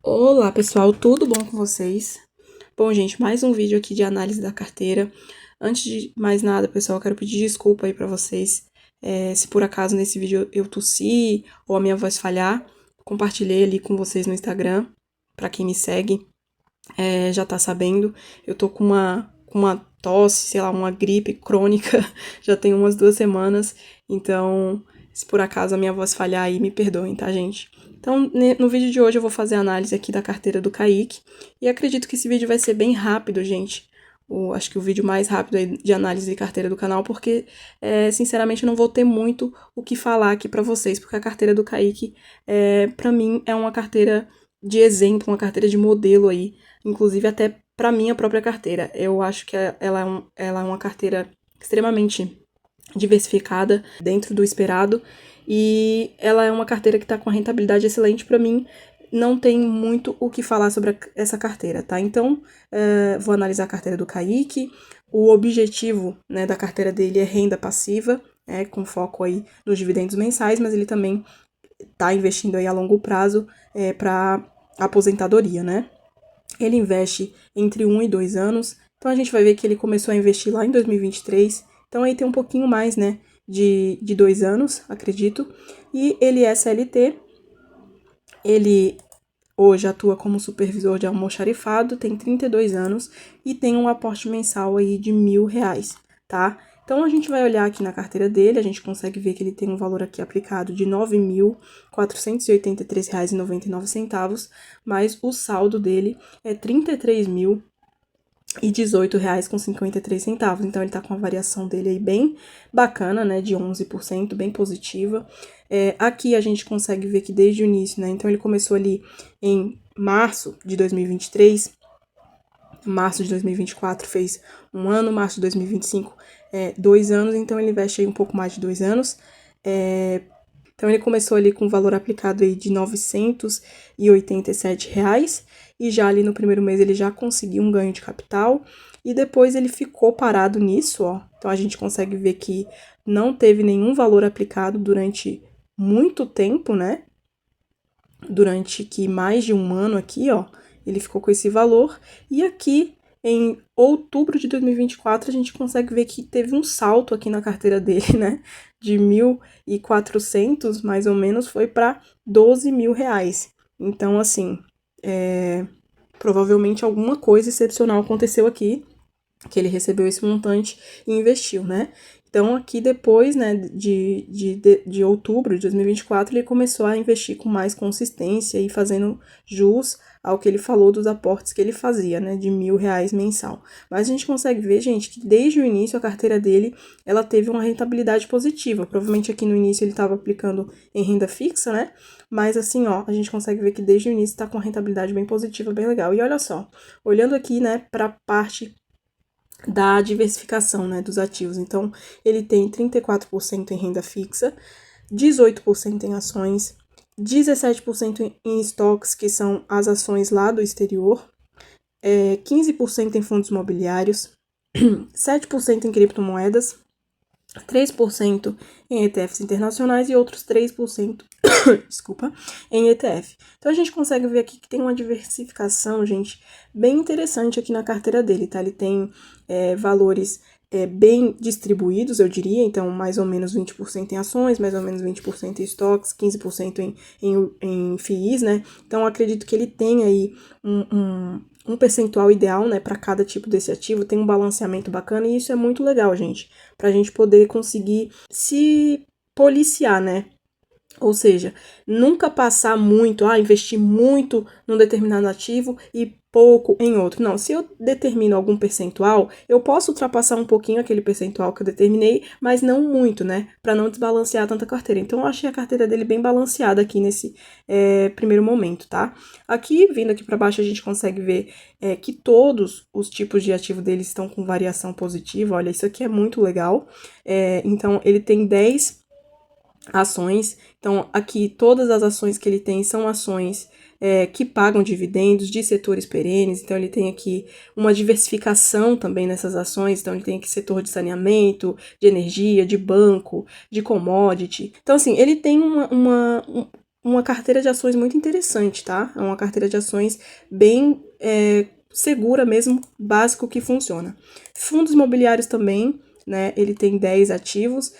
Olá pessoal, tudo bom com vocês? Bom, gente, mais um vídeo aqui de análise da carteira. Antes de mais nada, pessoal, eu quero pedir desculpa aí pra vocês se por acaso nesse vídeo eu tossi ou a minha voz falhar. Compartilhei ali com vocês no Instagram, pra quem me segue já tá sabendo. Eu tô com uma tosse, sei lá, uma gripe crônica, já tem umas 2 semanas, então se por acaso a minha voz falhar aí, me perdoem, tá, gente? Então, no vídeo de hoje eu vou fazer a análise aqui da carteira do Kaique, e acredito que esse vídeo vai ser bem rápido, gente. Acho que o vídeo mais rápido aí de análise de carteira do canal, porque, sinceramente, eu não vou ter muito o que falar aqui pra vocês, porque a carteira do Kaique, pra mim, é uma carteira de exemplo, uma carteira de modelo aí, inclusive até pra minha própria carteira. Eu acho que ela é uma carteira extremamente diversificada dentro do esperado e ela é uma carteira que está com a rentabilidade excelente para mim. Não tem muito o que falar sobre essa carteira, tá? Então, vou analisar a carteira do Kaique. O objetivo, né, da carteira dele é renda passiva, com foco aí nos dividendos mensais, mas ele também está investindo aí a longo prazo para aposentadoria, né? Ele investe entre 1 e 2 anos, então a gente vai ver que ele começou a investir lá em 2023, então aí tem um pouquinho mais, né, de 2 anos, acredito, e ele é CLT, ele hoje atua como supervisor de almoxarifado, tem 32 anos e tem um aporte mensal aí de R$ 1.000, tá? Então, a gente vai olhar aqui na carteira dele, a gente consegue ver que ele tem um valor aqui aplicado de R$ 9.483,99, mas o saldo dele é R$ 33.018,53. Então, ele tá com a variação dele aí bem bacana, né, de 11%, bem positiva. Aqui a gente consegue ver que desde o início, né, então ele começou ali em março de 2023, março de 2024 fez 1 ano, março de 2025 2 anos, então ele investe aí um pouco mais de 2 anos. Então ele começou ali com o valor aplicado aí de R$ 987 e já ali no primeiro mês ele já conseguiu um ganho de capital e depois ele ficou parado nisso, ó. Então a gente consegue ver que não teve nenhum valor aplicado durante muito tempo, né? Durante que mais de 1 ano aqui, ó, ele ficou com esse valor. E aqui, em outubro de 2024, a gente consegue ver que teve um salto aqui na carteira dele, né? De 1.400, mais ou menos, foi para R$ 12.000. Então, assim, provavelmente alguma coisa excepcional aconteceu aqui, que ele recebeu esse montante e investiu, né? Então, aqui depois, né, de outubro de 2024, ele começou a investir com mais consistência e fazendo jus ao que ele falou dos aportes que ele fazia, né, de R$ 1.000 mensal. Mas a gente consegue ver, gente, que desde o início a carteira dele, ela teve uma rentabilidade positiva. Provavelmente aqui no início ele estava aplicando em renda fixa, né? Mas assim, ó, a gente consegue ver que desde o início está com uma rentabilidade bem positiva, bem legal. E olha só, olhando aqui, né, para a parte da diversificação, né, dos ativos. Então, ele tem 34% em renda fixa, 18% em ações, 17% em estoques, que são as ações lá do exterior, 15% em fundos imobiliários, 7% em criptomoedas, 3% em ETFs internacionais e outros 3%, desculpa, em ETF. Então a gente consegue ver aqui que tem uma diversificação, gente, bem interessante aqui na carteira dele, tá? Ele tem valores bem distribuídos, eu diria, então mais ou menos 20% em ações, mais ou menos 20% em estoques, 15% em FIIs, né? Então acredito que ele tem aí um percentual ideal, né, para cada tipo desse ativo, tem um balanceamento bacana e isso é muito legal, gente, para a gente poder conseguir se policiar, né? Ou seja, nunca passar muito, investir muito num determinado ativo e pouco em outro. Não, se eu determino algum percentual, eu posso ultrapassar um pouquinho aquele percentual que eu determinei, mas não muito, né? Para não desbalancear tanta carteira. Então, eu achei a carteira dele bem balanceada aqui nesse primeiro momento, tá? Aqui, vindo aqui para baixo, a gente consegue ver que todos os tipos de ativo dele estão com variação positiva. Olha, isso aqui é muito legal. Então, ele tem 10 ações. Então, aqui todas as ações que ele tem são ações que pagam dividendos de setores perenes. Então, ele tem aqui uma diversificação também nessas ações. Então, ele tem aqui setor de saneamento, de energia, de banco, de commodity. Então, assim, ele tem uma carteira de ações muito interessante, tá? É uma carteira de ações bem segura mesmo, básico que funciona. Fundos imobiliários também, né? Ele tem 10 ativos.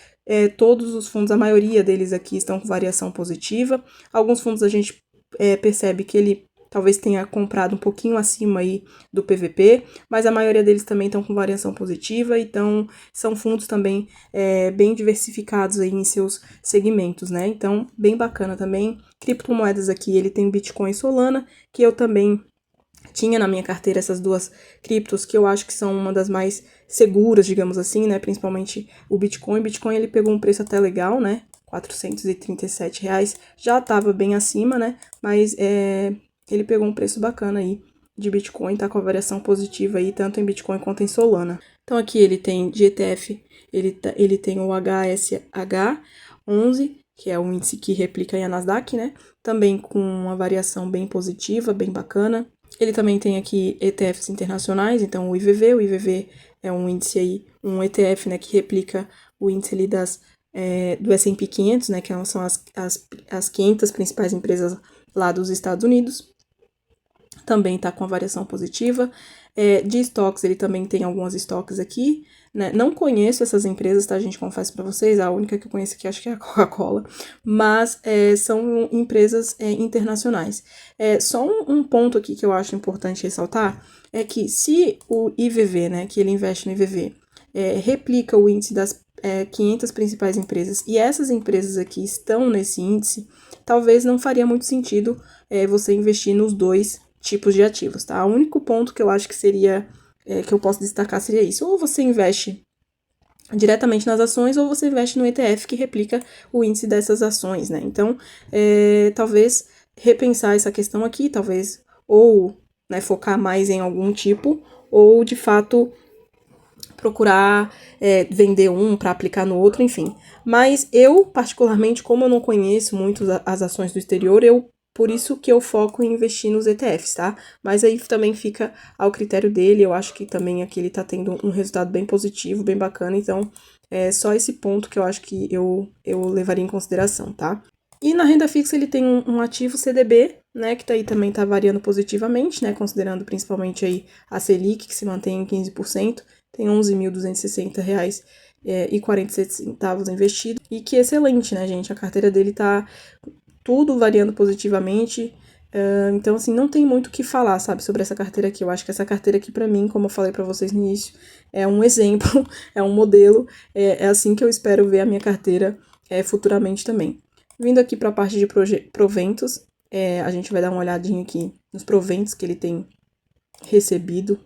Todos os fundos, a maioria deles aqui estão com variação positiva. Alguns fundos a gente percebe que ele talvez tenha comprado um pouquinho acima aí do PVP, mas a maioria deles também estão com variação positiva, então são fundos também bem diversificados aí em seus segmentos, né? Então, bem bacana também. Criptomoedas aqui, ele tem Bitcoin e Solana, que eu também tinha na minha carteira essas duas criptos, que eu acho que são uma das mais seguras, digamos assim, né? Principalmente o Bitcoin. O Bitcoin, ele pegou um preço até legal, né? R$ 437, já estava bem acima, né? Mas ele pegou um preço bacana aí de Bitcoin, tá com a variação positiva aí, tanto em Bitcoin quanto em Solana. Então aqui ele tem de ETF, ele tem o HSH11, que é o índice que replica aí a Nasdaq, né? Também com uma variação bem positiva, bem bacana. Ele também tem aqui ETFs internacionais, então o IVV é um índice aí, um ETF, né, que replica o índice ali do S&P 500, né, que são as 500 principais empresas lá dos Estados Unidos. Também está com a variação positiva. De estoques, ele também tem algumas estoques aqui, né? Não conheço essas empresas, tá, gente? Confesso para vocês, a única que eu conheço aqui acho que é a Coca-Cola, mas são empresas internacionais. Só um ponto aqui que eu acho importante ressaltar é que se o IVV, né, que ele investe no IVV, replica o índice das 500 principais empresas e essas empresas aqui estão nesse índice, talvez não faria muito sentido você investir nos dois tipos de ativos, tá? O único ponto que eu acho que seria, que eu posso destacar seria isso. Ou você investe diretamente nas ações, ou você investe no ETF que replica o índice dessas ações, né? Então, talvez repensar essa questão aqui, talvez, ou né, focar mais em algum tipo, ou de fato procurar vender um para aplicar no outro, enfim. Mas eu, particularmente, como eu não conheço muito as ações do exterior, por isso que eu foco em investir nos ETFs, tá? Mas aí também fica ao critério dele, eu acho que também aqui ele tá tendo um resultado bem positivo, bem bacana, então é só esse ponto que eu acho que eu levaria em consideração, tá? E na renda fixa ele tem um ativo CDB, né, que também tá variando positivamente, né, considerando principalmente aí a Selic, que se mantém em 15%, tem R$ 11.260,47 investido, e que excelente, né, gente, a carteira dele tá tudo variando positivamente, então, assim, não tem muito o que falar, sabe, sobre essa carteira aqui. Eu acho que essa carteira aqui, pra mim, como eu falei pra vocês no início, é um exemplo, é um modelo, é assim que eu espero ver a minha carteira futuramente também. Vindo aqui pra parte de proventos, a gente vai dar uma olhadinha aqui nos proventos que ele tem recebido,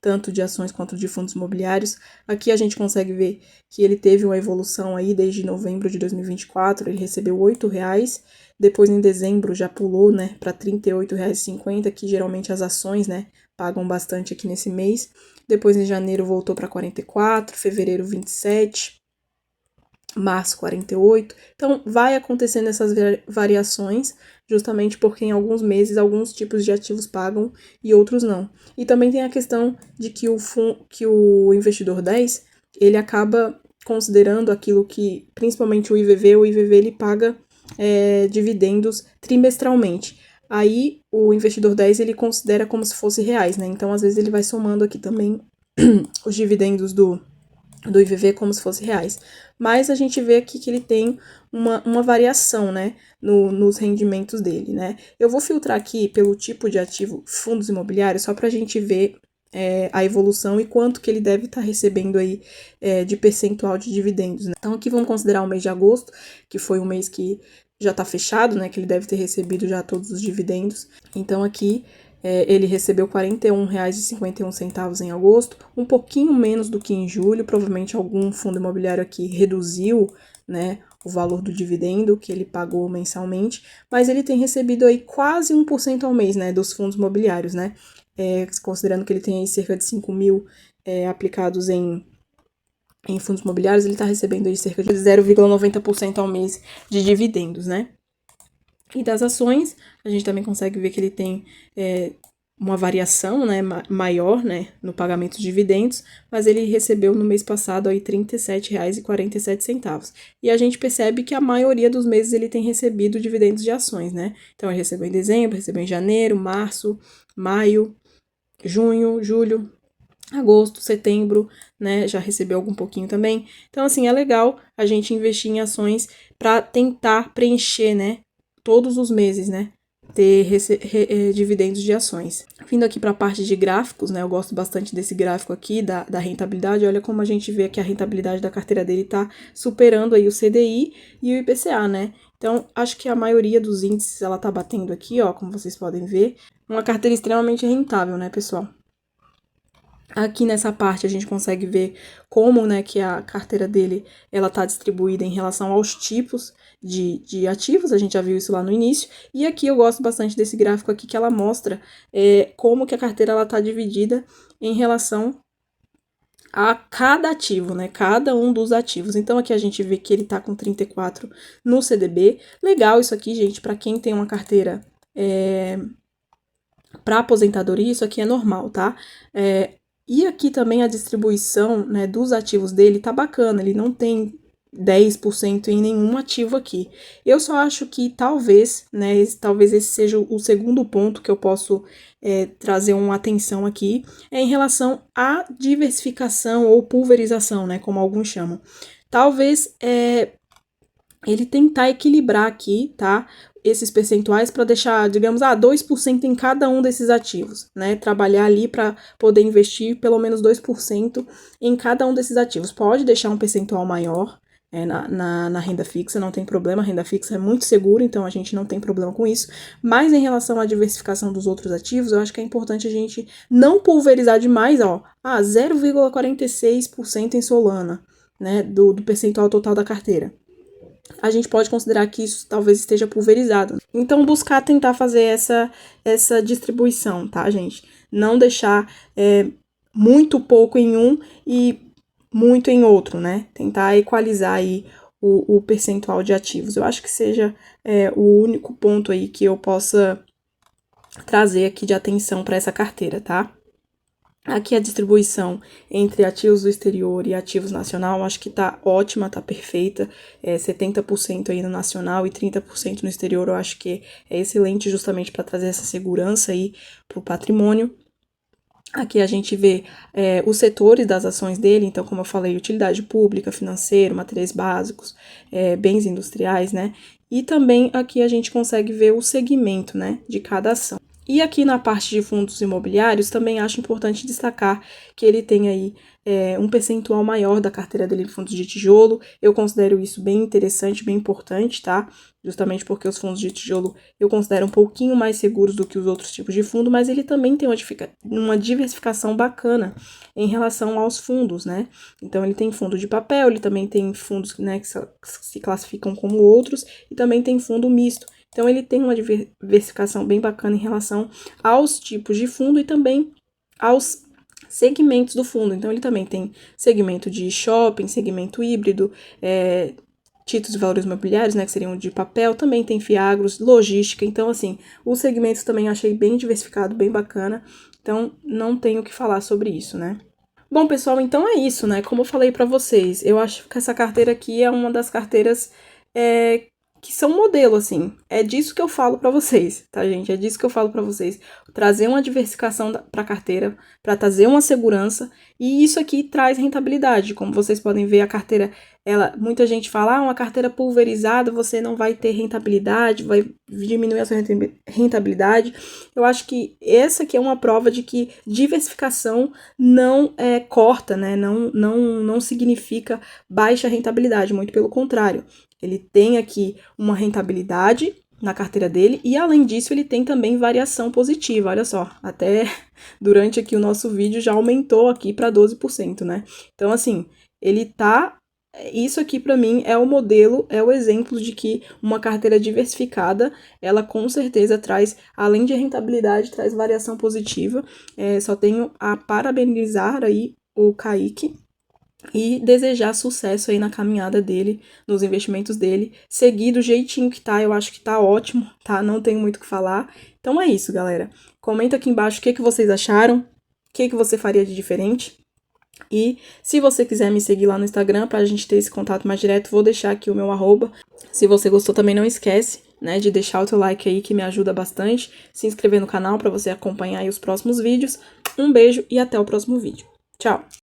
tanto de ações quanto de fundos imobiliários. Aqui a gente consegue ver que ele teve uma evolução aí desde novembro de 2024, ele recebeu R$ 8,00, depois em dezembro já pulou, né, para R$ 38,50, que geralmente as ações, né, pagam bastante aqui nesse mês. Depois em janeiro voltou para 44, fevereiro 27, março 48. Então vai acontecendo essas variações, justamente porque em alguns meses alguns tipos de ativos pagam e outros não. E também tem a questão de que o investidor 10, ele acaba considerando aquilo que, principalmente o IVV ele paga dividendos trimestralmente. Aí o investidor 10 ele considera como se fosse reais, né? Então às vezes ele vai somando aqui também os dividendos do IVV como se fosse reais. Mas a gente vê aqui que ele tem uma variação, né, nos rendimentos dele, né. Eu vou filtrar aqui pelo tipo de ativo fundos imobiliários, só pra gente ver a evolução e quanto que ele deve estar recebendo aí de percentual de dividendos, né. Então aqui vamos considerar o mês de agosto, que foi um mês que já tá fechado, né, que ele deve ter recebido já todos os dividendos. Então aqui ele recebeu R$ 41,51 em agosto, um pouquinho menos do que em julho, provavelmente algum fundo imobiliário aqui reduziu, né, o valor do dividendo que ele pagou mensalmente, mas ele tem recebido aí quase 1% ao mês, né, dos fundos imobiliários, né, considerando que ele tem aí cerca de 5 mil aplicados em fundos imobiliários, ele está recebendo aí cerca de 0,90% ao mês de dividendos, né. E das ações, a gente também consegue ver que ele tem uma variação, né, maior, né, no pagamento de dividendos, mas ele recebeu no mês passado aí R$ 37,47. E a gente percebe que a maioria dos meses ele tem recebido dividendos de ações, né? Então ele recebeu em dezembro, recebeu em janeiro, março, maio, junho, julho, agosto, setembro, né, já recebeu algum pouquinho também. Então, assim, é legal a gente investir em ações para tentar preencher, né, todos os meses, né, ter dividendos de ações. Vindo aqui para a parte de gráficos, né, eu gosto bastante desse gráfico aqui da rentabilidade. Olha como a gente vê que a rentabilidade da carteira dele está superando aí o CDI e o IPCA, né. Então, acho que a maioria dos índices ela tá batendo aqui, ó, como vocês podem ver. Uma carteira extremamente rentável, né, pessoal? Aqui nessa parte a gente consegue ver como, né, que a carteira dele ela está distribuída em relação aos tipos de ativos, a gente já viu isso lá no início, e aqui eu gosto bastante desse gráfico aqui que ela mostra como que a carteira está dividida em relação a cada ativo, né, cada um dos ativos. Então aqui a gente vê que ele está com 34 no CDB, legal isso aqui, gente, para quem tem uma carteira para aposentadoria, isso aqui é normal, tá? E aqui também a distribuição, né, dos ativos dele tá bacana, ele não tem 10% em nenhum ativo aqui. Eu só acho que talvez, né, talvez esse seja o segundo ponto que eu posso trazer uma atenção aqui, é em relação à diversificação ou pulverização, né, como alguns chamam. Talvez ele tentar equilibrar aqui, tá? Esses percentuais para deixar, digamos, 2% em cada um desses ativos, né? Trabalhar ali para poder investir pelo menos 2% em cada um desses ativos. Pode deixar um percentual maior na renda fixa, não tem problema, a renda fixa é muito segura, então a gente não tem problema com isso. Mas em relação à diversificação dos outros ativos, eu acho que é importante a gente não pulverizar demais, 0,46% em Solana, né? Do percentual total da carteira. A gente pode considerar que isso talvez esteja pulverizado. Então, buscar tentar fazer essa distribuição, tá, gente? Não deixar muito pouco em um e muito em outro, né? Tentar equalizar aí o percentual de ativos. Eu acho que seja o único ponto aí que eu possa trazer aqui de atenção para essa carteira, tá? Aqui a distribuição entre ativos do exterior e ativos nacional, acho que tá ótima, tá perfeita, 70% aí no nacional e 30% no exterior, eu acho que é excelente justamente para trazer essa segurança aí pro patrimônio. Aqui a gente vê os setores das ações dele, então, como eu falei, utilidade pública, financeiro, materiais básicos, bens industriais, né? E também aqui a gente consegue ver o segmento, né, de cada ação. E aqui na parte de fundos imobiliários, também acho importante destacar que ele tem aí um percentual maior da carteira dele em fundos de tijolo. Eu considero isso bem interessante, bem importante, tá? Justamente porque os fundos de tijolo eu considero um pouquinho mais seguros do que os outros tipos de fundo, mas ele também tem uma diversificação bacana em relação aos fundos, né? Então, ele tem fundo de papel, ele também tem fundos, né, que se classificam como outros, e também tem fundo misto. Então, ele tem uma diversificação bem bacana em relação aos tipos de fundo e também aos segmentos do fundo. Então, ele também tem segmento de shopping, segmento híbrido, títulos de valores imobiliários, né, que seriam de papel, também tem fiagros, logística. Então, assim, os segmentos também eu achei bem diversificado, bem bacana. Então, não tenho o que falar sobre isso, né? Bom, pessoal, então é isso, né? Como eu falei para vocês, eu acho que essa carteira aqui é uma das carteiras que são modelo, assim. É disso que eu falo para vocês, tá, gente? É disso que eu falo para vocês. Trazer uma diversificação para a carteira, para trazer uma segurança, e isso aqui traz rentabilidade. Como vocês podem ver, a carteira, muita gente fala, uma carteira pulverizada, você não vai ter rentabilidade, vai diminuir a sua rentabilidade. Eu acho que essa aqui é uma prova de que diversificação não corta, né? Não significa baixa rentabilidade, muito pelo contrário. Ele tem aqui uma rentabilidade na carteira dele e, além disso, ele tem também variação positiva. Olha só, até durante aqui o nosso vídeo já aumentou aqui para 12%, né? Então, assim, ele tá... Isso aqui, para mim, é o modelo, é o exemplo de que uma carteira diversificada, ela com certeza traz, além de rentabilidade, traz variação positiva. Só tenho a parabenizar aí o Kaique e desejar sucesso aí na caminhada dele, nos investimentos dele, seguir do jeitinho que tá, eu acho que tá ótimo, tá? Não tenho muito o que falar. Então é isso, galera. Comenta aqui embaixo o que vocês acharam, o que você faria de diferente. E se você quiser me seguir lá no Instagram pra gente ter esse contato mais direto, vou deixar aqui o meu @. Se você gostou também não esquece, né, de deixar o teu like aí que me ajuda bastante, se inscrever no canal pra você acompanhar aí os próximos vídeos. Um beijo e até o próximo vídeo. Tchau!